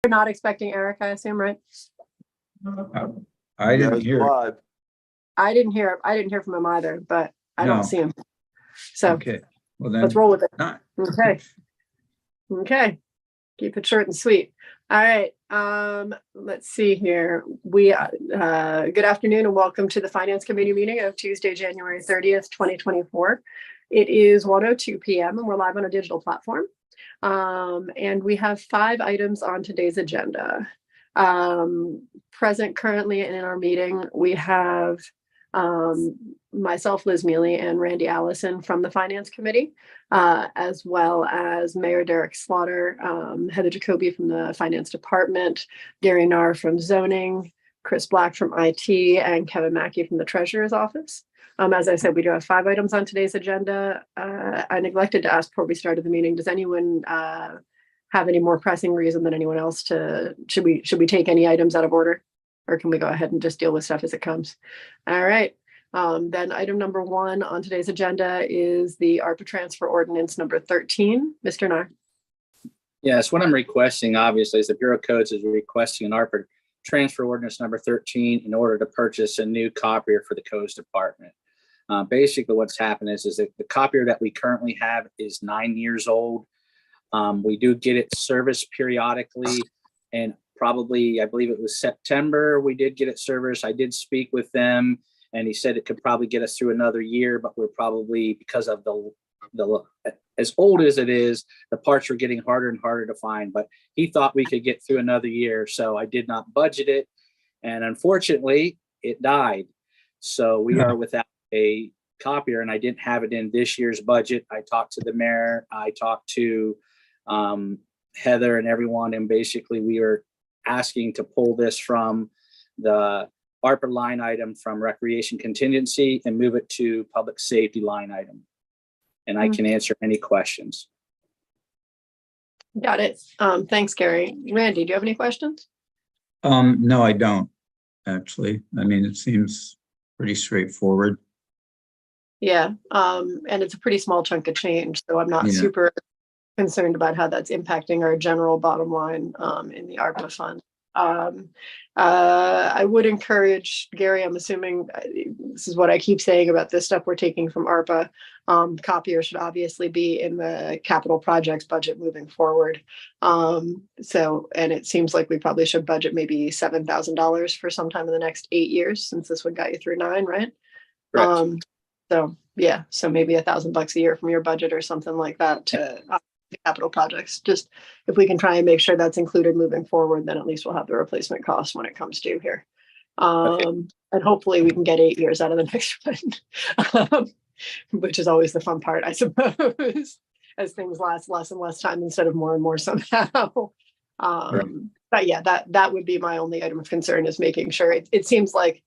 You're not expecting Eric, I assume, right? I didn't hear. Live. I didn't hear from him either, but I don't see him. So Okay, well then let's roll with it. not. Okay. Okay. Keep it short and sweet. All right. Let's see here. Good afternoon and welcome to the Finance Committee meeting of Tuesday, January 30th, 2024. It is 1:02 p.m. and we're live on a digital platform. And we have 5 items on today's agenda. Present currently in our meeting, we have myself, Liz Mealy, and Randy Allison from the Finance Committee, as well as Mayor Derek Slaughter, Heather Jacoby from the Finance Department, Gary Narr from Zoning, Chris Black from IT, and Kevin Mackey from the Treasurer's Office. As I said, we do have 5 items on today's agenda. I neglected to ask before we started the meeting, does anyone have any more pressing reason than anyone else should we take any items out of order? Or can we go ahead and just deal with stuff as it comes? All right. Then item number 1 on today's agenda is the ARPA transfer ordinance number 13. Mr. Narr. Yes, what I'm requesting, obviously, is the Bureau of Codes is requesting an ARPA transfer ordinance number 13 in order to purchase a new copier for the Codes Department. Basically, what's happened is that the copier that we currently have is 9 years old. We do get it serviced periodically, and probably, I believe it was September, we did get it serviced. I did speak with them, and he said it could probably get us through another year, but we're probably, because of the as old as it is, the parts are getting harder and harder to find, but he thought we could get through another year. So I did not budget it. And unfortunately it died. So we are without a copier, and I didn't have it in this year's budget. I talked to the mayor, I talked to Heather and everyone, and basically we are asking to pull this from the ARPA line item from recreation contingency and move it to public safety line item. And I can answer any questions. Got it. Thanks, Gary. Randy, do you have any questions? No, I don't actually. I mean, it seems pretty straightforward. Yeah. And it's a pretty small chunk of change, so I'm not super concerned about how that's impacting our general bottom line in the ARPA fund. I would encourage, Gary, I'm assuming this is what I keep saying about this stuff we're taking from ARPA. Copier should obviously be in the capital projects budget moving forward. And it seems like we probably should budget maybe $7,000 for sometime in the next 8 years, since this one got you through 9, right? Correct. So maybe $1,000 a year from your budget or something like that to capital projects. Just if we can try and make sure that's included moving forward, then at least we'll have the replacement cost when it comes due here. And hopefully we can get 8 years out of the next one, which is always the fun part, I suppose, as things last less and less time instead of more and more somehow. But yeah, that would be my only item of concern, is making sure it seems like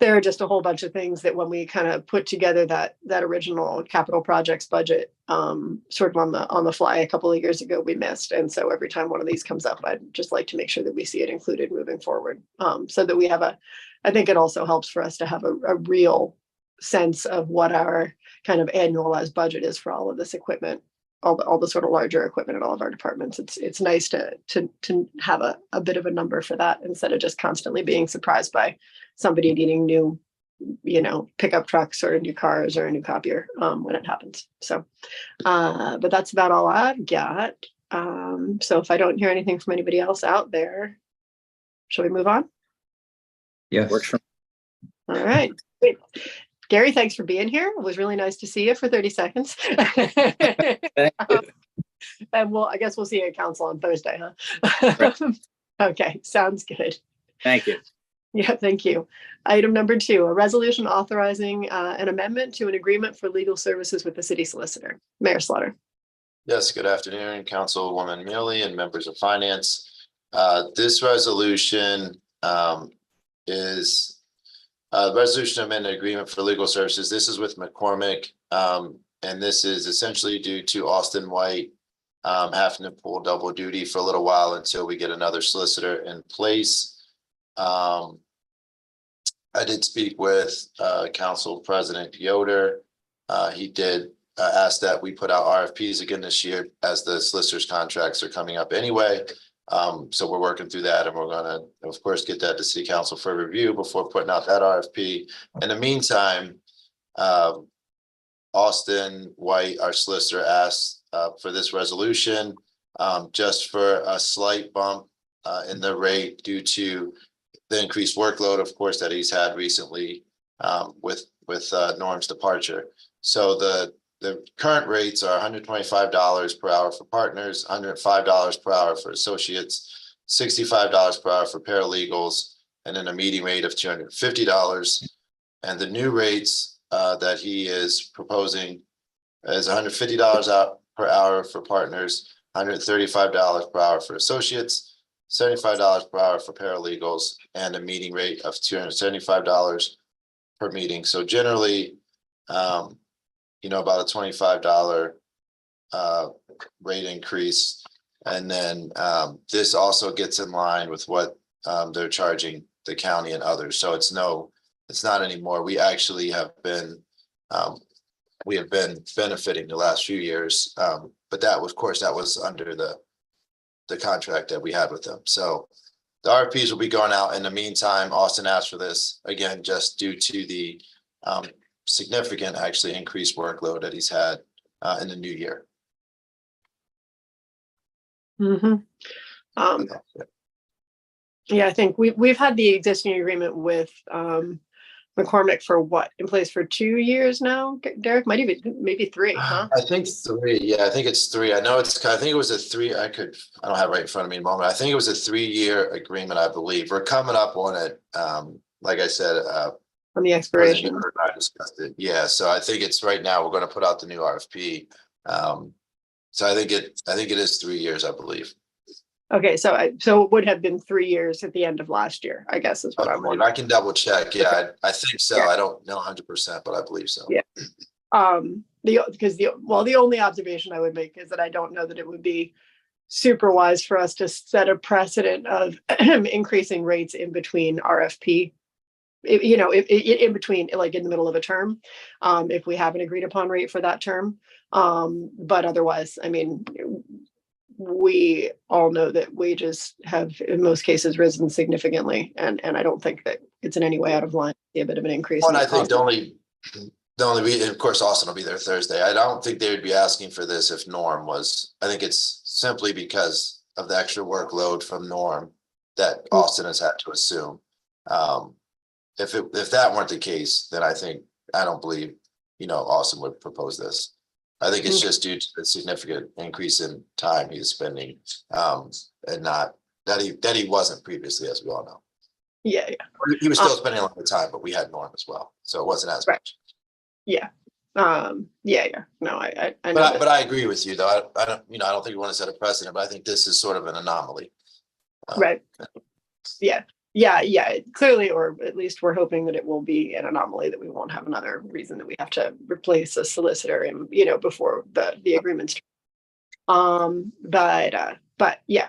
there are just a whole bunch of things that when we kind of put together that original capital projects budget, sort of on the fly a couple of years ago, we missed. And so every time one of these comes up, I'd just like to make sure that we see it included moving forward, so that we have I think it also helps for us to have a real sense of what our kind of annualized budget is for all of this equipment, all the sort of larger equipment in all of our departments. It's nice to have a bit of a number for that, instead of just constantly being surprised by somebody needing new, pickup trucks or new cars or a new copier when it happens. So, but that's about all I've got. So if I don't hear anything from anybody else out there, shall we move on? Yes. Works for me. All right. Great. Gary, thanks for being here. It was really nice to see you for 30 seconds. Thank you. And I guess we'll see you at council on Thursday, huh? Right. Okay, sounds good. Thank you. Yeah, thank you. Item number 2, a resolution authorizing an amendment to an agreement for legal services with the city solicitor. Mayor Slaughter. Yes, good afternoon, Councilwoman Mealy and members of finance. This resolution is a resolution to amend an agreement for legal services. This is with McCormick, and this is essentially due to Austin White having to pull double duty for a little while until we get another solicitor in place. I did speak with Council President Yoder. He did ask that we put out RFPs again this year, as the solicitor's contracts are coming up anyway. So we're working through that, and we're gonna, of course, get that to city council for review before putting out that RFP. In the meantime, Austin White, our solicitor, asked for this resolution just for a slight bump in the rate due to the increased workload, of course, that he's had recently with Norm's departure. So the current rates are $125 per hour for partners, $105 per hour for associates, $65 per hour for paralegals, and then a meeting rate of $250. And the new rates that he is proposing is $150 per hour for partners, $135 per hour for associates, $75 per hour for paralegals, and a meeting rate of $275 per meeting. So generally, about a $25 rate increase. And then this also gets in line with what they're charging the county and others. So it's not anymore. We actually have been benefiting the last few years. But that was, of course, that was under the contract that we had with them. So the RFPs will be going out. In the meantime, Austin asked for this again, just due to the significant, actually increased workload that he's had in the new year. Yeah, I think we've had the existing agreement with McCormick for what, in place for 2 years now, Derek? Might even maybe 3, huh? I think 3. Yeah, I think it's 3. I know I think it was a 3. I don't have it right in front of me in a moment. I think it was a 3-year agreement, I believe. We're coming up on it. Like I said, On the expiration. I discussed it. Yeah, so I think it's right now. We're going to put out the new RFP. So I think it is 3 years, I believe. Okay, so it would have been 3 years at the end of last year, I guess is what I'm wondering. I can double check. Yeah, Okay. I think so. Yeah. I don't know 100%, but I believe so. Yeah. The only observation I would make is that I don't know that it would be super wise for us to set a precedent of increasing rates in between RFP. In between, like in the middle of a term, if we have an agreed upon rate for that term. But otherwise, I mean, we all know that wages have in most cases risen significantly, and I don't think that it's in any way out of line to see a bit of an increase. Well, I think the only reason, of course, Austin will be there Thursday. I don't think they would be asking for this if Norm was. I think it's simply because of the extra workload from Norm that Austin has had to assume. If that weren't the case, then I don't believe, Austin would propose this. I think it's just due to the significant increase in time he's spending, and not that he wasn't previously, as we all know. Yeah. He was still spending a lot of time, but we had Norm as well, so it wasn't as much. Yeah. Yeah. No, I know. But I agree with you, though. I don't think we want to set a precedent, but I think this is sort of an anomaly. Right. Yeah. Clearly, or at least we're hoping that it will be an anomaly, that we won't have another reason that we have to replace a solicitor and before the agreements. But yeah.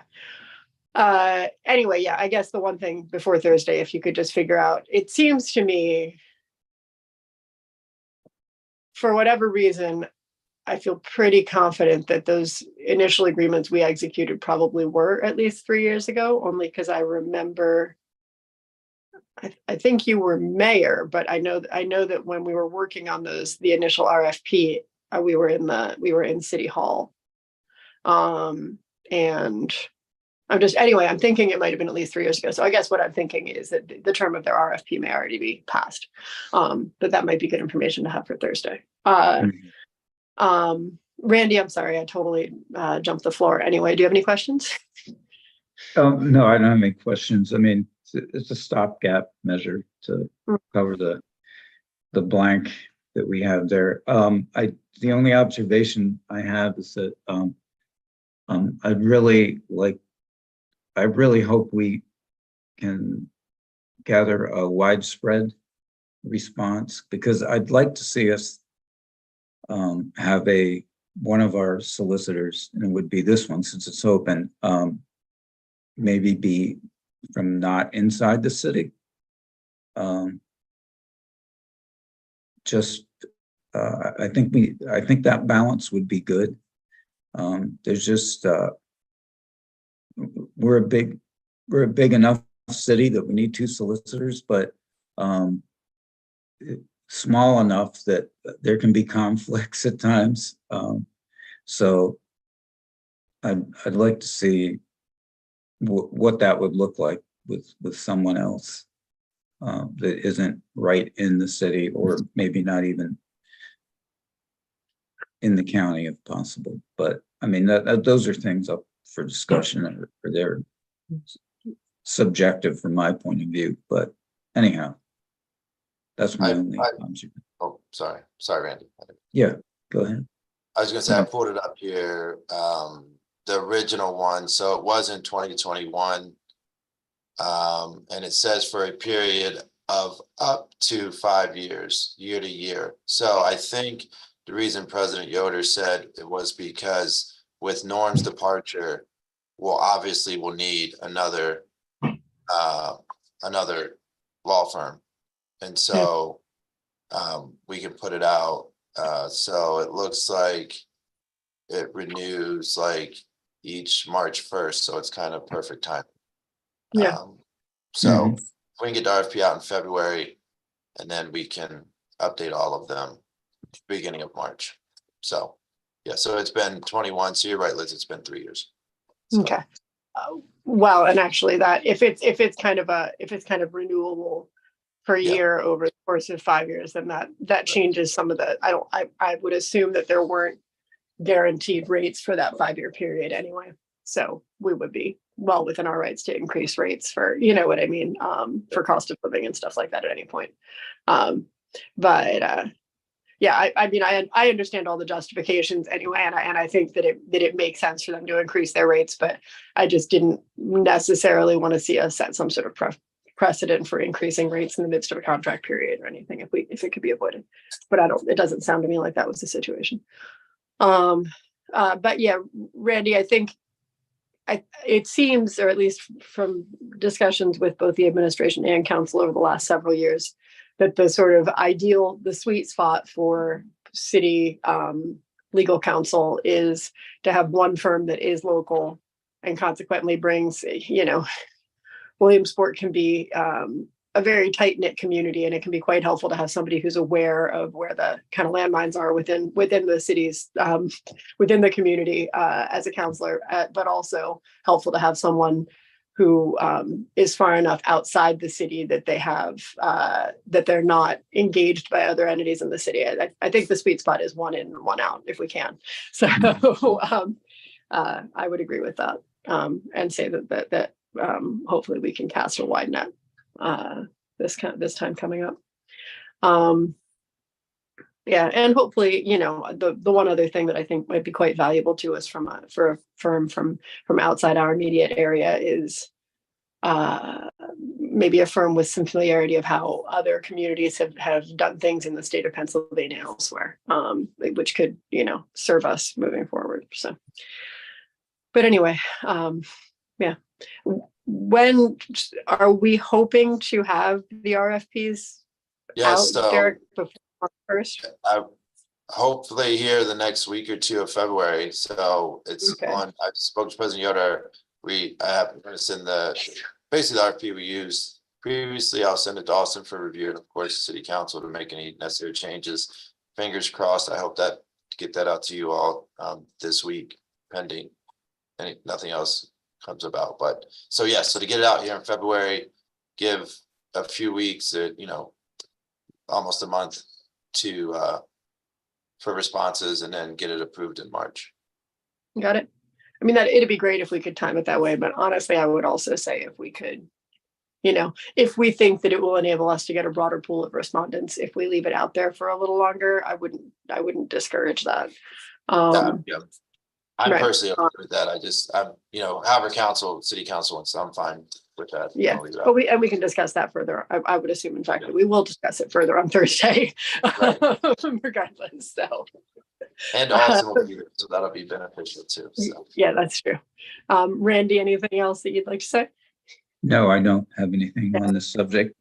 Anyway, yeah, I guess the one thing before Thursday, if you could just figure out, it seems to me, for whatever reason, I feel pretty confident that those initial agreements we executed probably were at least 3 years ago, only because I remember, I think you were mayor, but I know that when we were working on the initial RFP, we were in City Hall. And I'm thinking it might've been at least 3 years ago. So I guess what I'm thinking is that the term of their RFP may already be passed. But that might be good information to have for Thursday. Randy, I'm sorry, I totally jumped the floor. Anyway, do you have any questions? No, I don't have any questions. I mean, it's a stopgap measure to cover the blank that we have there. The only observation I have is that I really hope we can gather a widespread response, because I'd like to see us have one of our solicitors, and it would be this one since it's open, maybe be from not inside the city. I think that balance would be good. There's just we're a big enough city that we need two solicitors, but small enough that there can be conflicts at times. So I'd like to see what that would look like with someone else that isn't right in the city, or maybe not even in the county if possible. But I mean, those are things up for discussion, or they're subjective from my point of view. But anyhow, that's my only observation. Oh, sorry, Randy. Yeah, go ahead. I was gonna say, I pulled it up here, the original one, so it was in 2021. And it says for a period of up to 5 years, year to year. So I think the reason President Yoder said it was because with Norm's departure, we'll need another law firm. And so we can put it out. So it looks like it renews like each March 1st. So it's kind of perfect time. Yeah. So we can get the RFP out in February, and then we can update all of them beginning of March. So, yeah, so it's been 21. So you're right, Liz, it's been 3 years. So, Okay. Well, and actually that if it's kind of renewable per year over the course of 5 years, then that changes some of the, I would assume that there weren't guaranteed rates for that 5-year period anyway. So we would be well within our rights to increase rates for, you know what I mean, for cost of living and stuff like that at any point. Yeah, I mean, I understand all the justifications anyway, and I think that it makes sense for them to increase their rates, but I just didn't necessarily want to see us set some sort of precedent for increasing rates in the midst of a contract period or anything if it could be avoided. But it doesn't sound to me like that was the situation. But yeah, Randy, I think it seems, or at least from discussions with both the administration and council over the last several years, that the sort of the sweet spot for city legal counsel is to have one firm that is local and consequently brings, Williamsport can be a very tight-knit community, and it can be quite helpful to have somebody who's aware of where the kind of landmines are within the cities, within the community as a counselor, but also helpful to have someone who is far enough outside the city that they have that they're not engaged by other entities in the city. I think the sweet spot is one in, one out if we can. So I would agree with that and say that hopefully we can cast a wide net this time coming up. Yeah, and hopefully, the one other thing that I think might be quite valuable to us for a firm from outside our immediate area is maybe a firm with some familiarity of how other communities have done things in the state of Pennsylvania and elsewhere, which could, serve us moving forward. So, but anyway, yeah. When are we hoping to have the RFPs out, so Derek, before March 1st? Hopefully here the next week or two of February. So it's on. I spoke to President Yoder. I have to send basically the RFP we used previously. I'll send it to Austin for review, and of course, City Council to make any necessary changes. Fingers crossed. I hope to get that out to you all this week, pending nothing else comes about. But so to get it out here in February, give a few weeks, almost a month for responses, and then get it approved in March. Got it. I mean, it'd be great if we could time it that way, but honestly, I would also say if we could, if we think that it will enable us to get a broader pool of respondents, if we leave it out there for a little longer, I wouldn't discourage that. I'm personally okay with that. However city council wants, I'm fine with that. Yeah, but we can discuss that further. I would assume, in fact, that we will discuss it further on Thursday, regardless. So, and Austin will be there, so that'll be beneficial too. So. Yeah, that's true. Randy, anything else that you'd like to say? No, I don't have anything on this subject.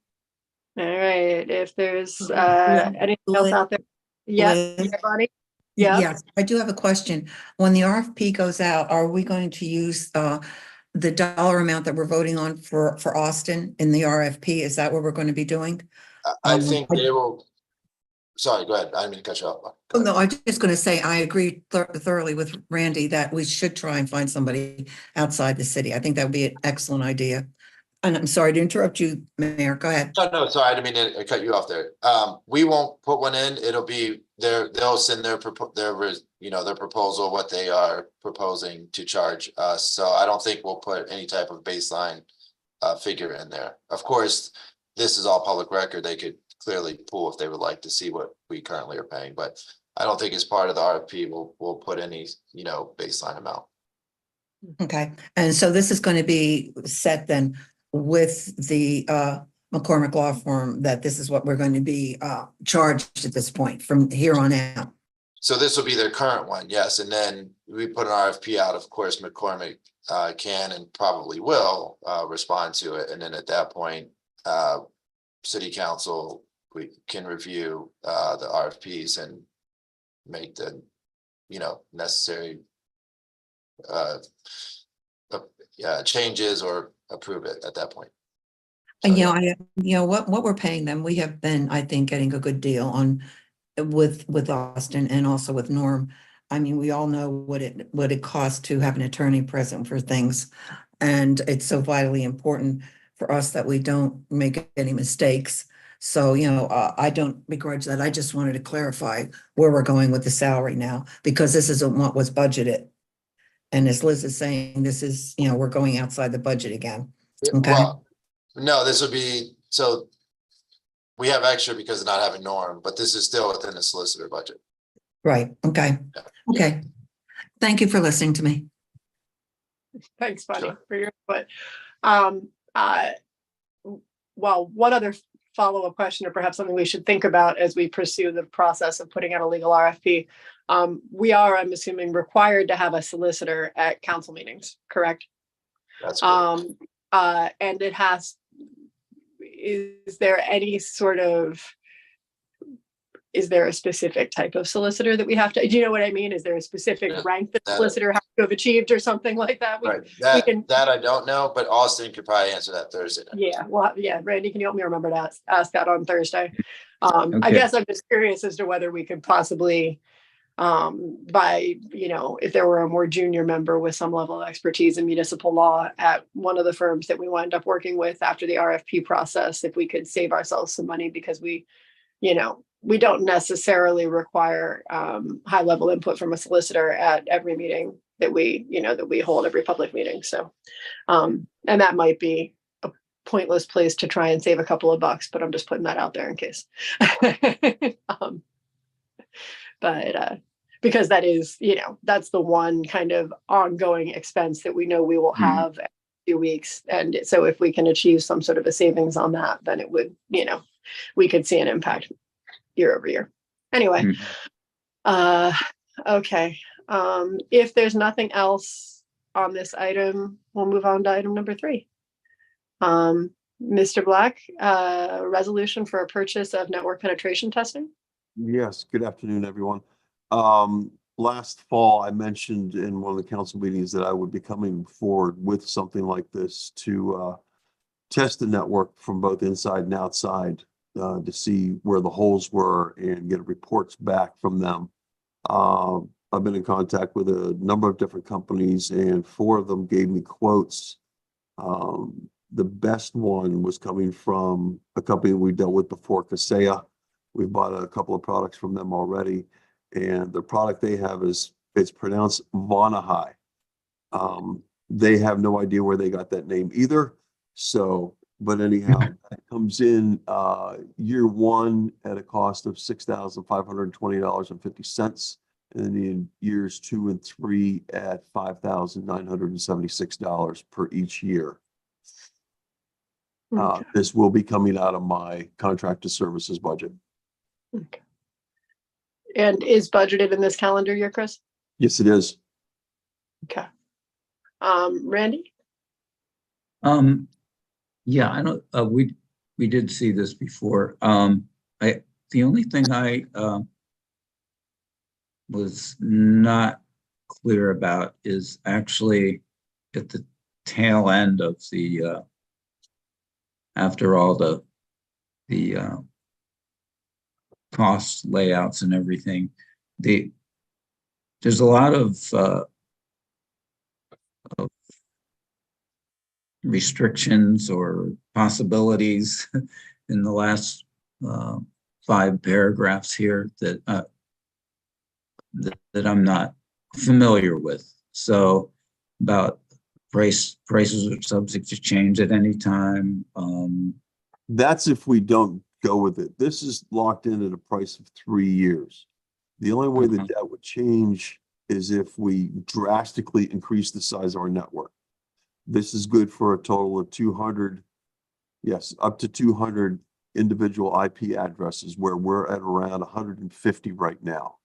All right. If there's anything else out there, Bonnie. Yeah. Yes, I do have a question. When the RFP goes out, are we going to use the dollar amount that we're voting on for Austin in the RFP, is that what we're going to be doing? I think they will, sorry, go ahead. I didn't mean to cut you off. Go Oh, ahead. no, I'm just going to say, I agree thoroughly with Randy that we should try and find somebody outside the city. I think that would be an excellent idea. And I'm sorry to interrupt you, Mayor. Go ahead. No, sorry, I didn't mean to cut you off there. We won't put one in. It'll be they'll send their proposal, what they are proposing to charge us. So I don't think we'll put any type of baseline figure in there. Of course, this is all public record. They could clearly pull if they would like to see what we currently are paying, but I don't think as part of the RFP, we'll put any, baseline amount. Okay, and so this is going to be set then with the McCormick Law Firm, that this is what we're going to be charged at this point from here on out. So this will be their current one, yes, and then we put an RFP out. Of course, McCormick can and probably will respond to it, and then at that point, City Council we can review the RFPs and make the necessary changes or approve it at that point. And what we're paying them, we have been, I think, getting a good deal on with Austin and also with Norm. I mean, we all know what it costs to have an attorney present for things, and it's so vitally important for us that we don't make any mistakes. So, I don't begrudge that. I just wanted to clarify where we're going with the salary now, because this isn't what was budgeted. And as Liz is saying, this is, we're going outside the budget again. Okay. Well, no, this would be, so we have extra because of not having Norm, but this is still within the solicitor budget. Right. Okay. Yeah. Okay. Thank you for listening to me. Thanks, Bonnie, Sure. for your input. Well, one other follow-up question, or perhaps something we should think about as we pursue the process of putting out a legal RFP. We are, I'm assuming, required to have a solicitor at council meetings, correct? That's good. And is there any sort of, is there a specific type of solicitor that we have to, do you know what I mean? Is there a specific rank that the solicitor has to have achieved or something like that? Right, can- that I don't know, but Austin could probably answer that Thursday night. Yeah, well, yeah, Randy, can you help me remember to ask that on Thursday? I Okay. guess I'm just curious as to whether we could possibly, if there were a more junior member with some level of expertise in municipal law at one of the firms that we wind up working with after the RFP process, if we could save ourselves some money, because we don't necessarily require high level input from a solicitor at every meeting that we hold, every public meeting. So, and that might be a pointless place to try and save a couple of bucks, but I'm just putting that out there in case. Because that is, that's the one kind of ongoing expense that we know we will have every few weeks. And so if we can achieve some sort of a savings on that, then it would, we could see an impact year over year. Anyway, okay. If there's nothing else on this item, we'll move on to item number 3. Mr. Black, resolution for a purchase of network penetration testing. Yes, good afternoon, everyone. Last fall, I mentioned in one of the council meetings that I would be coming forward with something like this to test the network from both inside and outside to see where the holes were and get reports back from them. I've been in contact with a number of different companies, and 4 of them gave me quotes. The best one was coming from a company we dealt with before, Kaseya. We bought a couple of products from them already, and the product they have it's pronounced Vonahai. They have no idea where they got that name either. So, but anyhow, it comes in year 1 at a cost of $6,520.50, and then in years 2 and 3 at $5,976 per each year. Okay. This will be coming out of my contracted services budget. Okay. And is budgeted in this calendar year, Chris? Yes, it is. Okay. Randy? Yeah, I don't, we did see this before. The only thing I was not clear about is actually at the tail end of the, after all the cost layouts and everything, there's a lot of restrictions or possibilities in the last 5 paragraphs here that that I'm not familiar with. So about prices are subject to change at any time. That's if we don't go with it. This is locked in at a price of 3 years. The only way that that would change is if we drastically increase the size of our network. This is good for a total of 200, yes, up to 200 individual IP addresses, where we're at around 150 right now.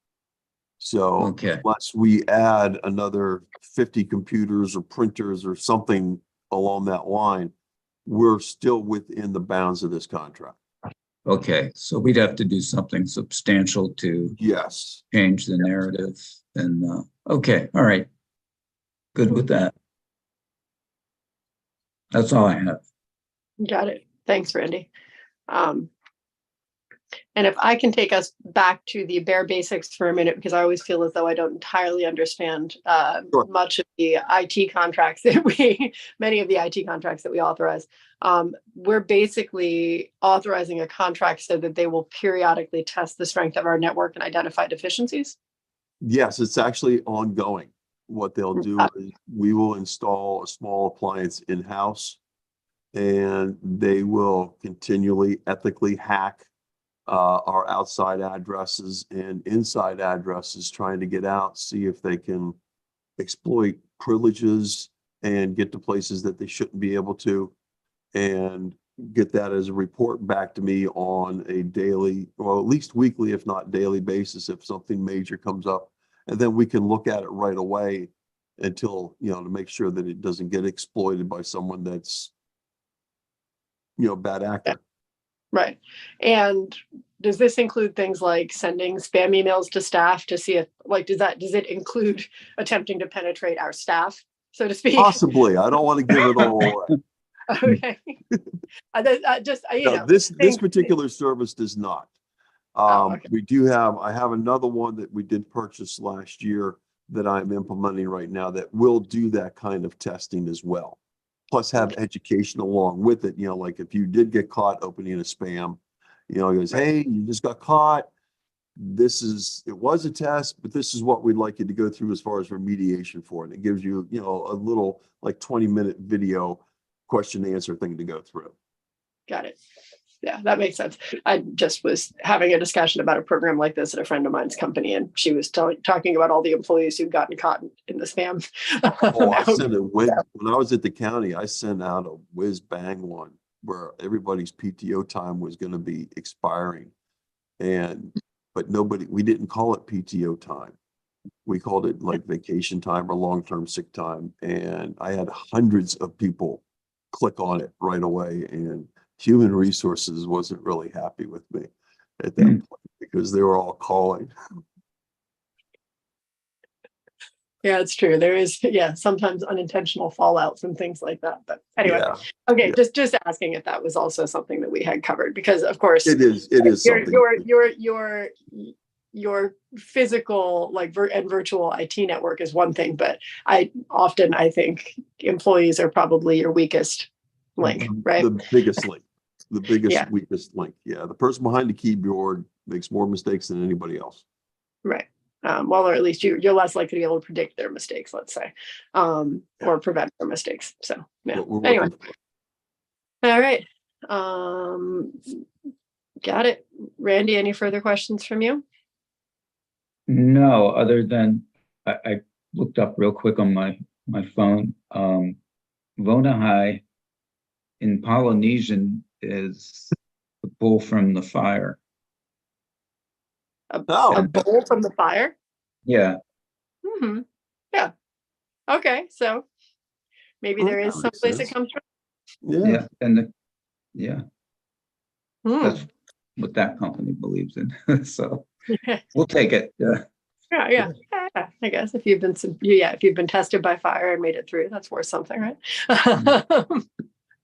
So Okay. unless we add another 50 computers or printers or something along that line, we're still within the bounds of this contract. Okay, so we'd have to do something substantial to Yes. change the narrative. And okay, all right. Good with that. That's all I have. Got it. Thanks, Randy. And if I can take us back to the bare basics for a minute, because I always feel as though I don't entirely understand Sure. much of the IT contracts that many of the IT contracts that we authorize. We're basically authorizing a contract so that they will periodically test the strength of our network and identify deficiencies. Yes, it's actually ongoing. What they'll do is we will install a small appliance in-house, and they will continually ethically hack our outside addresses and inside addresses, trying to get out, see if they can exploit privileges and get to places that they shouldn't be able to, and get that as a report back to me on a daily, or at least weekly, if not daily basis, if something major comes up. And then we can look at it right away until, to make sure that it doesn't get exploited by someone that's, bad actor. Right. And does this include things like sending spam emails to staff to see if, does it include attempting to penetrate our staff, so to speak? Possibly. I don't want to give it all away. Okay. This particular service does not. Okay. I have another one that we did purchase last year that I'm implementing right now that will do that kind of testing as well. Plus have education along with it, like if you did get caught opening a spam, it goes, hey, you just got caught. It was a test, but this is what we'd like you to go through as far as remediation for it. It gives you, a little 20-minute video question and answer thing to go through. Got it. Yeah, that makes sense. I just was having a discussion about a program like this at a friend of mine's company, and she was talking about all the employees who'd gotten caught in the spam. When I was at the county, I sent out a whiz bang one where everybody's PTO time was going to be expiring, but we didn't call it PTO time. We called it like vacation time or long-term sick time, and I had hundreds of people click on it right away, and human resources wasn't really happy with me at that point because they were all calling. Yeah, it's true. There is, sometimes unintentional fallout from things like that. But anyway, Yeah. okay, just asking if that was also something that we had covered, because of course It is something. Your physical and virtual IT network is one thing, but I think employees are probably your weakest link, right? The biggest link, weakest link. Yeah, the person behind the keyboard makes more mistakes than anybody else. Right. Or at least you're less likely to be able to predict their mistakes, let's say, or prevent their mistakes. So yeah. Anyway. All right. Got it. Randy, any further questions from you? No, other than I looked up real quick on my phone. Vonahai in Polynesian is the bull from the fire. A bowl from the fire? Yeah. Mm-hmm. Yeah. Okay. So maybe there is some place it comes from. Yeah. And that's what that company believes in. So we'll take it. Yeah. Yeah. I guess if you've been if you've been tested by fire and made it through, that's worth something, right?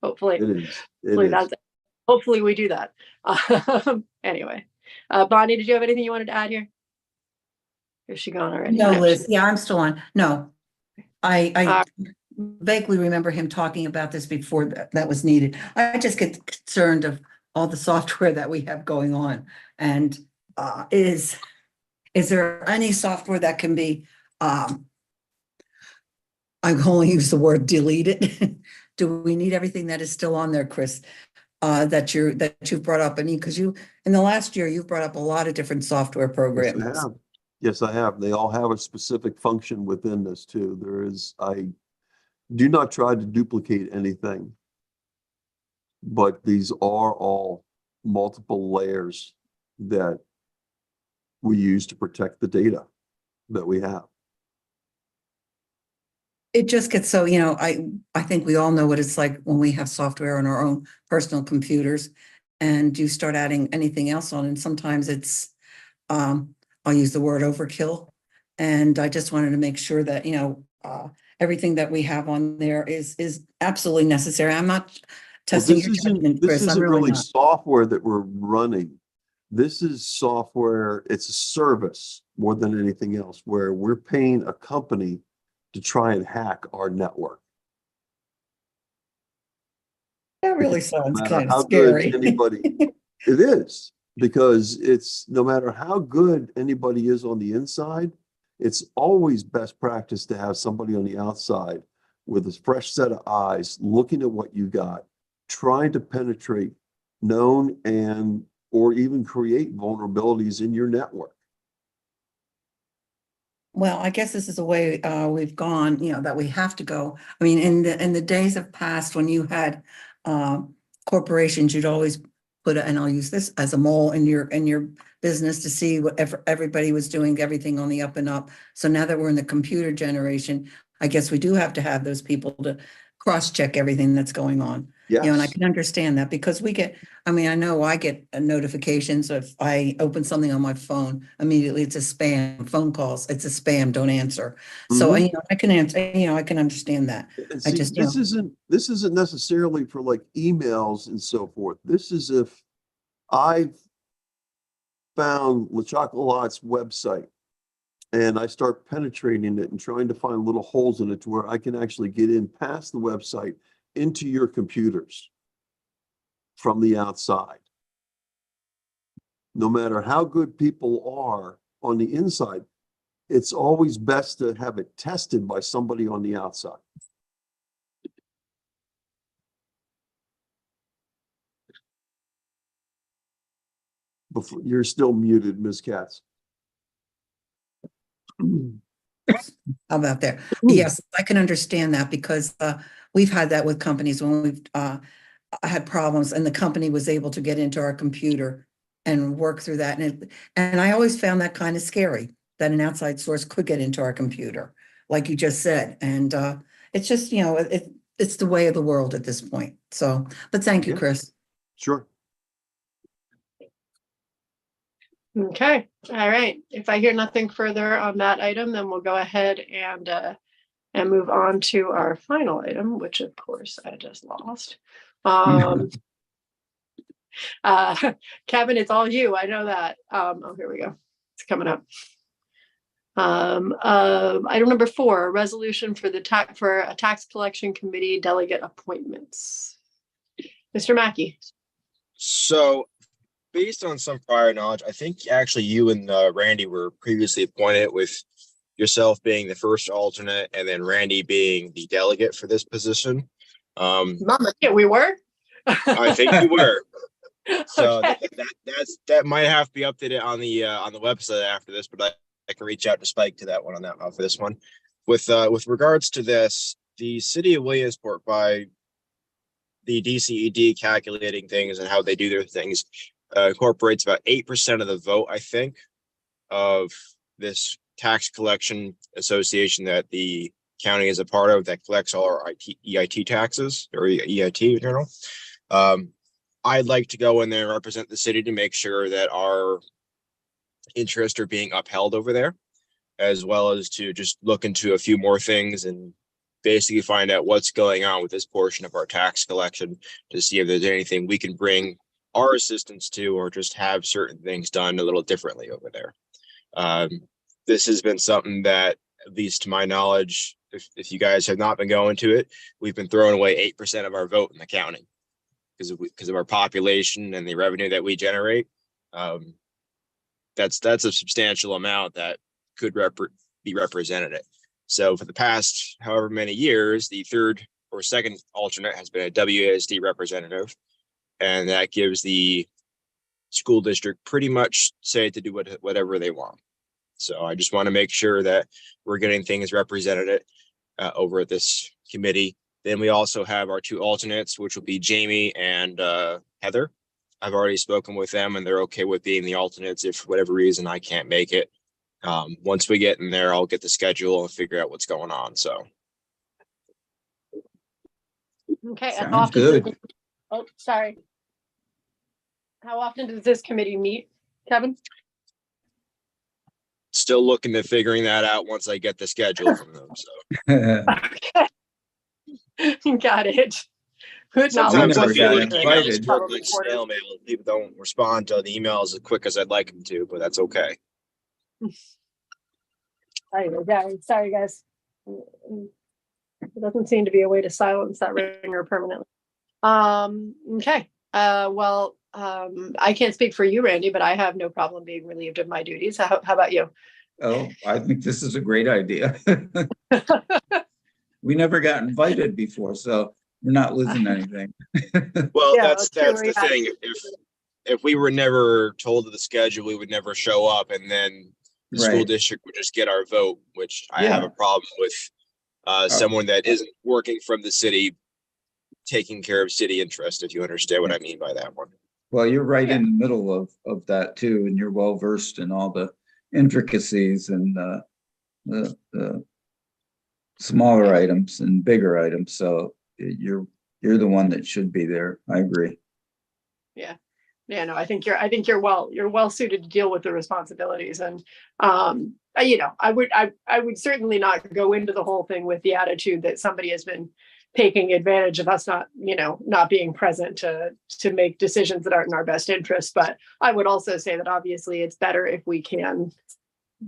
Hopefully, It is. It hopefully is. that's hopefully we do that. Anyway, Bonnie, did you have anything you wanted to add here? Is she gone already? No, No, Liz, yeah, I'm still on. No. I Uh, vaguely remember him talking about this before that was needed. I just get concerned of all the software that we have going on. And is there any software that can be, I'm going to use the word deleted? Do we need everything that is still on there, Chris? That you've brought up? I mean, because in the last year, you've brought up a lot of different software Yes, programs. I have. Yes, I have. They all have a specific function within this too. I do not try to duplicate anything. But these are all multiple layers that we use to protect the data that we have. It just gets so, I think we all know what it's like when we have software on our own personal computers and you start adding anything else on, and sometimes it's, I'll use the word overkill. And I just wanted to make sure that, everything that we have on there is absolutely necessary. I'm not testing your judgment, This Chris. I'm isn't really really not. software that we're running. This is software, it's a service more than anything else, where we're paying a company to try and hack our network. That really Because no sounds matter kind of how good scary. anybody, it is, because it's no matter how good anybody is on the inside, it's always best practice to have somebody on the outside with a fresh set of eyes looking at what you got, trying to penetrate known and or even create vulnerabilities in your network. Well, I guess this is the way we've gone, that we have to go. I mean, in the days of past, when you had corporations, you'd always put, and I'll use this as a mole in your business to see what everybody was doing, everything on the up and up. So now that we're in the computer generation, I guess we do have to have those people to cross-check everything that's going on. And I Yes. can understand that because I know I get notifications if I open something on my phone, immediately it's a spam, phone calls, it's a spam, don't answer. So, Mhm. I can answer, I can understand that. And I see, just, this isn't necessarily for like emails and so forth. This is if I found LeChocolat's website and I start penetrating it and trying to find little holes in it to where I can actually get in past the website into your computers from the outside. No matter how good people are on the inside, it's always best to have it tested by somebody on the outside. You're still muted, Ms. Katz. how about there? Yes, I can understand that because we've had that with companies when we've had problems and the company was able to get into our computer and work through that. And I always found that kind of scary that an outside source could get into our computer, like you just said. And it's just, it's the way of the world at this point. So, but thank you, Yeah. Chris. Sure. Okay, all right. If I hear nothing further on that item, then we'll go ahead and move on to our final item, which of course I just lost. Kevin, it's all you. I know that. Oh, here we go. It's coming up. Item number 4, resolution for a tax collection committee delegate appointments. Mr. Mackey. So based on some prior knowledge, I think actually you and Randy were previously appointed, with yourself being the first alternate and then Randy being the delegate for this position. Mama, yeah, we were. I think you were. So Okay. that might have to be updated on the website after this, but I can reach out to Spike to that one on that for this one. With regards to this, the city of Williamsport, by the DCED calculating things and how they do their things, incorporates about 8% of the vote, I think, of this tax collection association that the county is a part of, that collects all our EIT taxes, or EIT in general. I'd like to go in there and represent the city to make sure that our interests are being upheld over there. as well as to just look into a few more things and basically find out what's going on with this portion of our tax collection to see if there's anything we can bring our assistance to, or just have certain things done a little differently over there. This has been something that, at least to my knowledge, if you guys have not been going to it, we've been throwing away 8% of our vote in the county because of our population and the revenue that we generate. That's a substantial amount that could be represented. So for the past however many years, the third or second alternate has been a WASD representative, and that gives the school district pretty much say to do whatever they want. So I just want to make sure that we're getting things represented over at this committee. Then we also have our two alternates, which will be Jamie and Heather. I've already spoken with them and they're okay with being the alternates if for whatever reason I can't make it. Once we get in there, I'll get the schedule and figure out what's going on. So. Okay. And Sounds often good. oh, sorry. How often does this committee meet, Kevin? Still looking at figuring that out once I get the schedule from them. So Okay. Got it. Good sometimes I never feel got like invited. emails work like snail mail. People don't respond to the emails as quick as I'd like them to, but that's okay. Sorry, guys. It doesn't seem to be a way to silence that ringer permanently. Okay. Well, I can't speak for you, Randy, but I have no problem being relieved of my duties. How about you? Oh, I think this is a great idea. We never got invited before, so we're not losing anything. Well, Yeah, that's true, the yeah. thing. If we were never told of the schedule, we would never show up, and then the school Right. district would just get our vote, which I Yeah. have a problem with. Someone that isn't working from the city taking care of city interest, if you understand what I mean by that one. Well, you're right in the middle of that too, and you're well versed in all the intricacies and the smaller items and bigger items. So you're the one that should be there. I agree. Yeah, no, I think you're well suited to deal with the responsibilities. And I would certainly not go into the whole thing with the attitude that somebody has been taking advantage of us not being present to make decisions that aren't in our best interest. But I would also say that obviously it's better if we can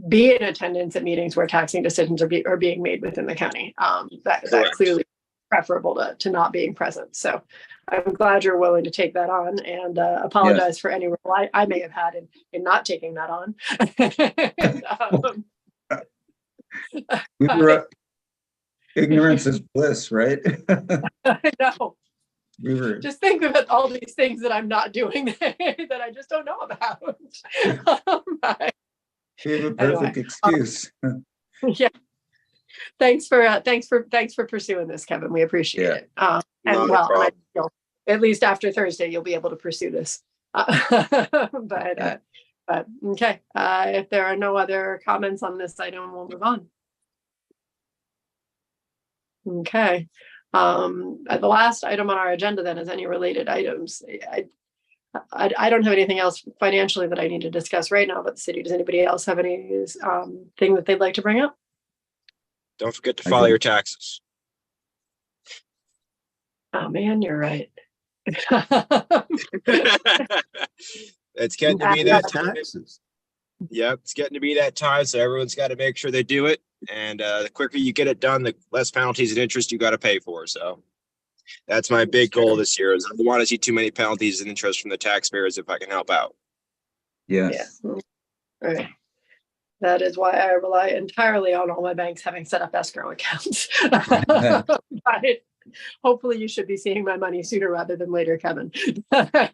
be in attendance at meetings where taxing decisions are being made within the county. That clearly is preferable to not being present. So I'm glad you're willing to take that on, and apologize for any role I may have had in not taking that on. Ignorance is bliss, right? I know. We were Just think about all these things that I'm not doing that I just don't know about. we have a perfect excuse. Yeah. Thanks for pursuing this, Kevin. We appreciate it. And Not a well, and I problem. feel at least after Thursday, you'll be able to pursue this. But okay. If there are no other comments on this item, we'll move on. Okay. The last item on our agenda then is any related items. I don't have anything else financially that I need to discuss right now about the city. Does anybody else have any thing that they'd like to bring up? Don't forget to I file do. your taxes. Oh man, you're right. It's getting to be Pay that time. taxes. Yep, it's getting to be that time, so everyone's got to make sure they do it. And the quicker you get it done, the less penalties and interest you got to pay for. So that's my big goal this year. Is I don't want to see too many penalties and interest from the taxpayers if I can help out. Yes. Yeah. All right. That is why I rely entirely on all my banks having set up escrow accounts. But hopefully you should be seeing my money sooner rather than later, Kevin. But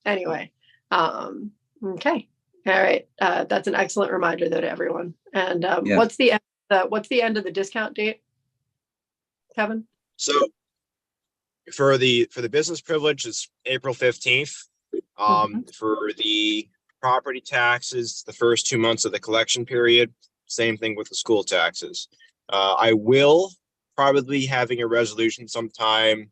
anyway, okay. All right. That's an excellent reminder though to everyone. And Yeah. what's the end of the discount date, Kevin? So for the business privilege, it's April 15th. For the property taxes, the first 2 months of the collection period, same thing with the school taxes. I will probably be having a resolution sometime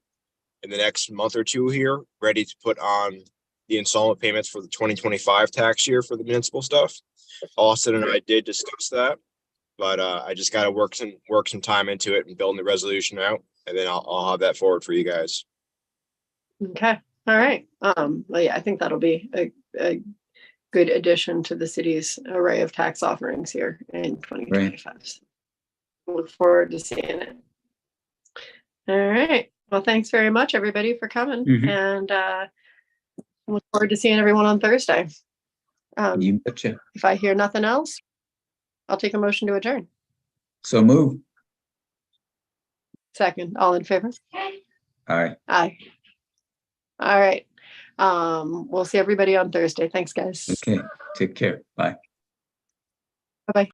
in the next month or two here, ready to put on the installment payments for the 2025 tax year for the municipal stuff. Austin and I did discuss that, but I just got to work some time into it and building the resolution out, and then I'll have that forward for you guys. Okay, all right. Well, yeah, I think that'll be a good addition to the city's array of tax offerings here in 2025. So look forward to seeing it. All right. Well, thanks very much, everybody, for coming, and look forward to seeing everyone on Thursday. You betcha. If I hear nothing else, I'll take a motion to adjourn. So move. Second, all in favor? Aye. Aye. All right. We'll see everybody on Thursday. Thanks, guys. Okay. Take care. Bye. Bye-bye.